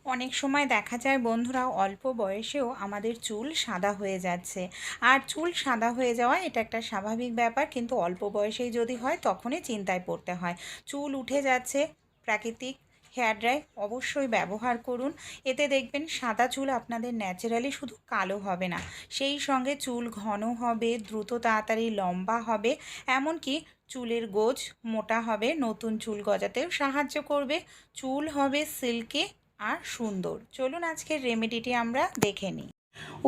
অনেক সময় দেখা যায় বন্ধুরা অল্প বয়সেও আমাদের চুল সাদা হয়ে যাচ্ছে। আর চুল সাদা হয়ে যাওয়া এটা একটা স্বাভাবিক ব্যাপার, কিন্তু অল্প বয়সেই যদি হয় তখনই চিন্তায় পড়তে হয়। চুল উঠে যাচ্ছে, প্রাকৃতিক হেয়ার ড্রাই অবশ্যই ব্যবহার করুন। এতে দেখবেন সাদা চুল আপনাদের ন্যাচারালি শুধু কালো হবে না, সেই সঙ্গে চুল ঘন হবে, দ্রুত তাড়াতাড়ি লম্বা হবে, এমনকি চুলের গোজ মোটা হবে, নতুন চুল গজাতেও সাহায্য করবে, চুল হবে সিল্কি আর সুন্দর। চলুন আজকের রেমেডিটি আমরা দেখে নিই।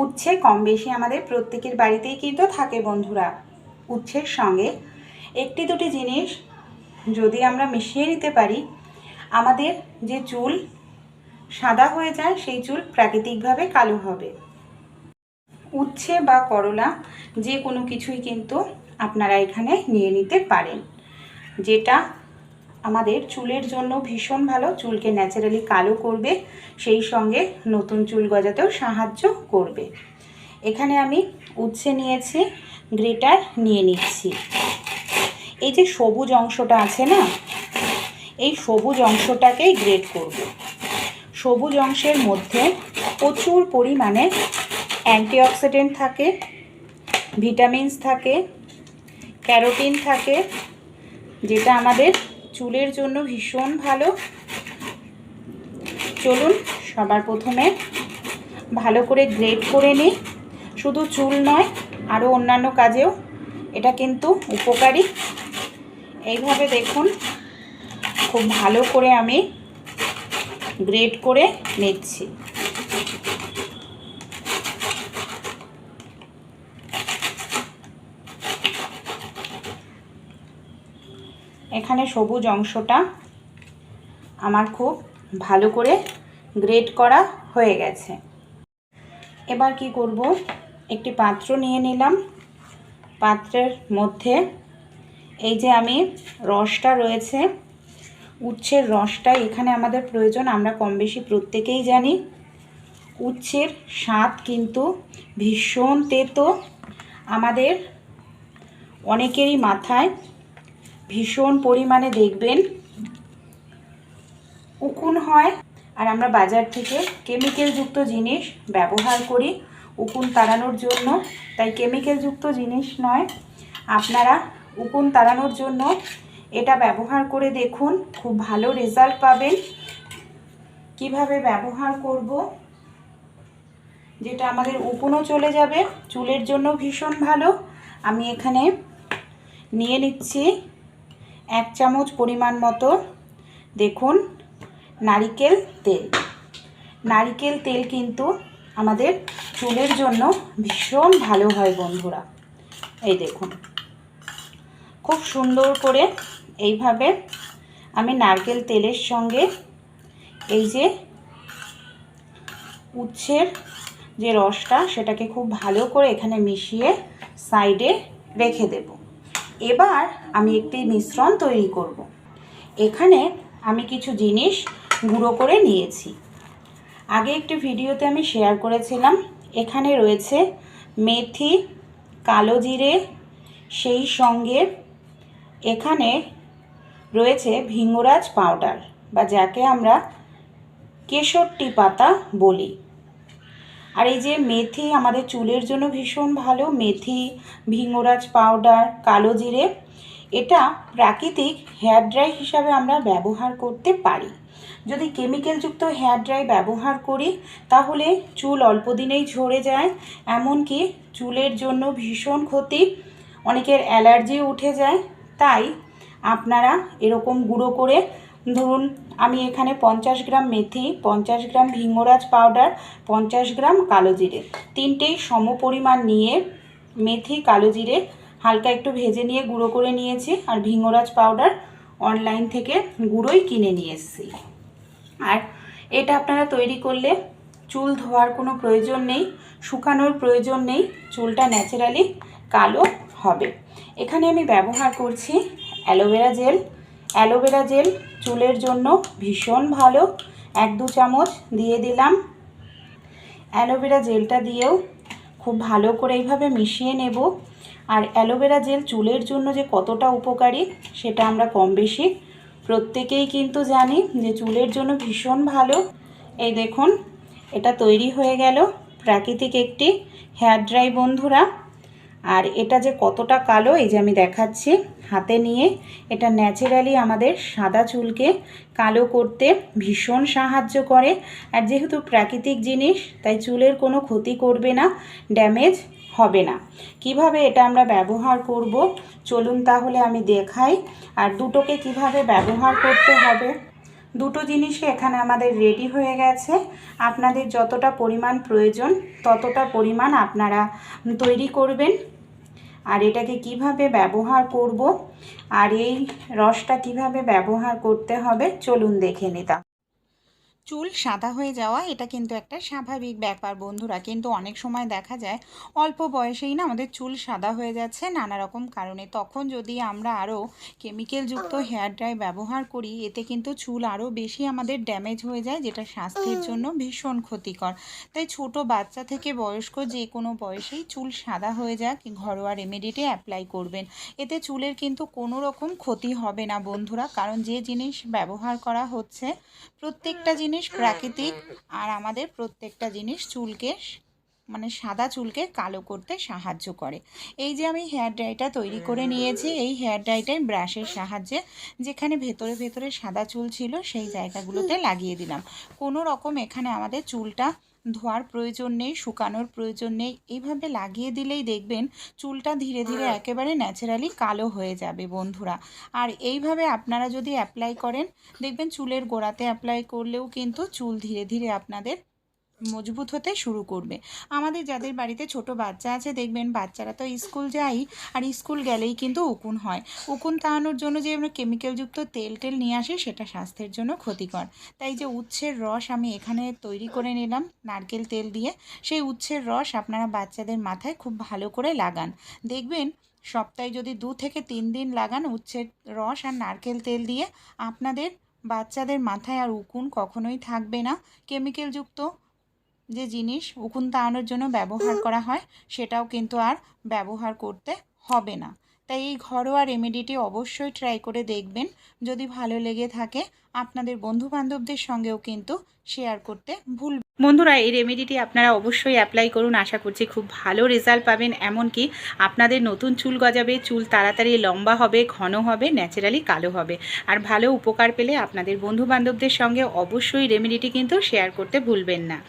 উচ্ছে কম বেশি আমাদের প্রত্যেকের বাড়িতেই কিন্তু থাকে বন্ধুরা। উচ্ছের সঙ্গে একটি দুটি জিনিস যদি আমরা মিশিয়ে নিতে পারি, আমাদের যে চুল সাদা হয়ে যায় সেই চুল প্রাকৃতিকভাবে কালো হবে। উচ্ছে বা করলা যে কোনো কিছুই কিন্তু আপনারা এখানে নিয়ে নিতে পারেন, যেটা আমাদের চুলের জন্য ভীষণ ভালো, চুলকে ন্যাচারালি কালো করবে, সেই সঙ্গে নতুন চুল গজাতেও সাহায্য করবে। এখানে আমি উচ্ছে নিয়েছি, গ্রেটার নিয়ে নিচ্ছি। এই যে সবুজ অংশটা আছে না, এই সবুজ অংশটাকেই গ্রেট করব। সবুজ অংশের মধ্যে প্রচুর পরিমাণে অ্যান্টিঅক্সিডেন্ট থাকে, ভিটামিনস থাকে, ক্যারোটিন থাকে, যেটা আমাদের চুলের জন্য ভীষণ ভালো। চলুন সবার প্রথমে ভালো করে গ্রেট করে নিই। শুধু চুল নয়, আরও অন্যান্য কাজেও এটা কিন্তু উপকারী। এইভাবে দেখুন খুব ভালো করে আমি গ্রেট করে নিচ্ছি। এখানে সবুজ অংশটা আমার খুব ভালো করে গ্রেট করা হয়ে গেছে। এবার কি করব, একটি পাত্র নিয়ে নিলাম। পাত্রের মধ্যে এই যে আমি রসটা রয়েছে, উচ্ছের রসটা এখানে আমাদের প্রয়োজন। আমরা কম বেশি প্রত্যেকেই জানি উচ্ছের স্বাদ কিন্তু ভীষণ তেতো। আমাদের অনেকেরই মাথায় ভীষণ পরিমাণে দেখবেন উকুন হয়, আর আমরা বাজার থেকে কেমিক্যালযুক্ত জিনিস ব্যবহার করি উকুন তাড়ানোর জন্য। তাই কেমিক্যালযুক্ত জিনিস নয়, আপনারা উকুন তাড়ানোর জন্য এটা ব্যবহার করে দেখুন, খুব ভালো রেজাল্ট পাবেন। কিভাবে ব্যবহার করব, যেটা আমাদের উকুনও চলে যাবে, চুলের জন্য ভীষণ ভালো। আমি এখানে নিয়ে নিচ্ছি 1 চামচ পরিমাণ মতো, দেখুন, নারিকেল তেল। নারিকেল তেল কিন্তু আমাদের চুলের জন্য ভীষণ ভালো হয় বন্ধুরা। এই দেখুন খুব সুন্দর করে এইভাবে আমি নারকেল তেলের সঙ্গে এই যে উচ্ছের যে রসটা সেটাকে খুব ভালো করে এখানে মিশিয়ে সাইডে রেখে দেব। এবার আমি একটি মিশ্রণ তৈরি করব। এখানে আমি কিছু জিনিস গুঁড়ো করে নিয়েছি, আগে একটি ভিডিওতে আমি শেয়ার করেছিলাম। এখানে রয়েছে মেথি, কালো জিরে, সেই সঙ্গে এখানে রয়েছে ভিঙ্গরাজ পাউডার, বা যাকে আমরা কেশরটি পাতা বলি। আর এই যে মেথি আমাদের চুলের জন্য ভীষণ ভালো, মেথি, ভিঙ্গরাজ পাউডার, কালো জিরে, এটা প্রাকৃতিক হেয়ার ড্রাই হিসাবে আমরা ব্যবহার করতে পারি। যদি কেমিক্যালযুক্ত হেয়ার ড্রাই ব্যবহার করি তাহলে চুল অল্প দিনেই ঝরে যায়, এমনকি চুলের জন্য ভীষণ ক্ষতি, অনেকের অ্যালার্জি উঠে যায়। তাই আপনারা এরকম গুঁড়ো করে, ধরুন আমি এখানে 50 গ্রাম মেথি, 50 গ্রাম ভিঙ্গরাজ পাউডার, 50 গ্রাম কালো জিরে, তিনটেই সম পরিমাণ নিয়ে মেথি, কালো জিরে হালকা একটু ভেজে নিয়ে গুঁড়ো করে নিয়েছি, আর ভিঙ্গরাজ পাউডার অনলাইন থেকে গুঁড়োই কিনে নিয়ে এসেছি। আর এটা আপনারা তৈরি করলে চুল ধোয়ার কোনো প্রয়োজন নেই, শুকানোর প্রয়োজন নেই, চুলটা ন্যাচারালি কালো হবে। এখানে আমি ব্যবহার করছি অ্যালোভেরা জেল। অ্যালোভেরা জেল চুলের জন্য ভীষণ ভালো, 1-2 চামচ দিয়ে দিলাম। অ্যালোভেরা জেলটা দিয়েও খুব ভালো করে এইভাবে মিশিয়ে নেব। আর অ্যালোভেরা জেল চুলের জন্য যে কতটা উপকারী সেটা আমরা কম বেশি প্রত্যেকেই কিন্তু জানি, যে চুলের জন্য ভীষণ ভালো। এই দেখুন এটা তৈরি হয়ে গেল প্রাকৃতিক একটি হেয়ার ড্রাই বন্ধুরা। আর এটা যে কতটা কালো এই যে আমি দেখাচ্ছি হাতে নিয়ে। এটা ন্যাচারালি আমাদের সাদা চুলকে কালো করতে ভীষণ সাহায্য করে। আর যেহেতু প্রাকৃতিক জিনিস তাই চুলের কোনো ক্ষতি করবে না, ড্যামেজ হবে না। কিভাবে এটা আমরা ব্যবহার করব চলুন তাহলে আমি দেখাই। আর দুটোকে কিভাবে ব্যবহার করতে হবে, দুটো জিনিসই এখানে আমাদের রেডি হয়ে গেছে। আপনাদের যতটা পরিমাণ প্রয়োজন ততটা পরিমাণ আপনারা তৈরি করবেন। আর এটাকে কিভাবে ব্যবহার করব আর এই রসটা কিভাবে ব্যবহার করতে হবে চলুন দেখে নিতাম। চুল সাদা হয়ে যাওয়া এটা কিন্তু একটা স্বাভাবিক ব্যাপার বন্ধুরা, কিন্তু অনেক সময় দেখা যায় অল্প বয়সেই না আমাদের চুল সাদা হয়ে যাচ্ছে নানা রকম কারণে। তখন যদি আমরা আরও কেমিক্যালযুক্ত হেয়ার ড্রাই ব্যবহার করি এতে কিন্তু চুল আরও বেশি আমাদের ড্যামেজ হয়ে যায়, যেটা স্বাস্থ্যের জন্য ভীষণ ক্ষতিকর। তাই ছোট বাচ্চা থেকে বয়স্ক যে কোনো বয়সেই চুল সাদা হয়ে যাক ঘরোয়া রেমেডিটি অ্যাপ্লাই করবেন। এতে চুলের কিন্তু কোনো রকম ক্ষতি হবে না বন্ধুরা, কারণ যে জিনিস ব্যবহার করা হচ্ছে প্রত্যেকটা জিনিস প্রাকৃতিক। আর আমাদের প্রত্যেকটা জিনিস চুলকে মানে সাদা চুলকে কালো করতে সাহায্য করে। এই যে আমি হেয়ার ড্রাইটা তৈরি করে নিয়েছি, এই হেয়ার ড্রাইটাই ব্রাশের সাহায্যে যেখানে ভেতরে ভেতরে সাদা চুল ছিল সেই জায়গাগুলোতে লাগিয়ে দিলাম। কোনো রকম এখানে আমাদের চুলটা ধোয়ার প্রয়োজন নেই, শুকানোর প্রয়োজন নেই। এইভাবে লাগিয়ে দিলেই দেখবেন চুলটা ধীরে ধীরে একেবারে ন্যাচারালি কালো হয়ে যাবে বন্ধুরা। আর এইভাবে আপনারা যদি অ্যাপ্লাই করেন দেখবেন চুলের গোড়াতে অ্যাপ্লাই করলেও কিন্তু চুল ধীরে ধীরে আপনাদের মজবুত হতে শুরু করবে। আমাদের যাদের বাড়িতে ছোট বাচ্চা আছে দেখবেন বাচ্চারা তো স্কুল যায়, আর স্কুল গেলেই কিন্তু উকুন হয়। উকুন তাড়ানোর জন্য যে আমরা কেমিক্যালযুক্ত তেল নিয়ে আসি সেটা স্বাস্থ্যের জন্য ক্ষতিকর। তাই যে উচ্ছের রস আমি এখানে তৈরি করে নিলাম নারকেল তেল দিয়ে, সেই উচ্ছের রস আপনারা বাচ্চাদের মাথায় খুব ভালো করে লাগান। দেখবেন সপ্তাহে যদি 2 থেকে 3 দিন লাগান উচ্ছের রস আর নারকেল তেল দিয়ে, আপনাদের বাচ্চাদের মাথায় আর উকুন কখনোই থাকবে না। কেমিক্যালযুক্ত যে জিনিস উকুন তাড়ানোর জন্য ব্যবহার করা হয় সেটাও কিন্তু আর ব্যবহার করতে হবে না। তাই এই ঘরোয়া রেমেডিটি অবশ্যই ট্রাই করে দেখবেন। যদি ভালো লেগে থাকে আপনাদের বন্ধুবান্ধবদের সঙ্গেও কিন্তু শেয়ার করতে ভুলবেন বন্ধুরা। এই রেমেডিটি আপনারা অবশ্যই অ্যাপ্লাই করুন, আশা করছি খুব ভালো রেজাল্ট পাবেন। এমনকি আপনাদের নতুন চুল গজাবে, চুল তাড়াতাড়ি লম্বা হবে, ঘন হবে, ন্যাচারালি কালো হবে। আর ভালো উপকার পেলে আপনাদের বন্ধুবান্ধবদের সঙ্গে অবশ্যই রেমেডিটি কিন্তু শেয়ার করতে ভুলবেন না।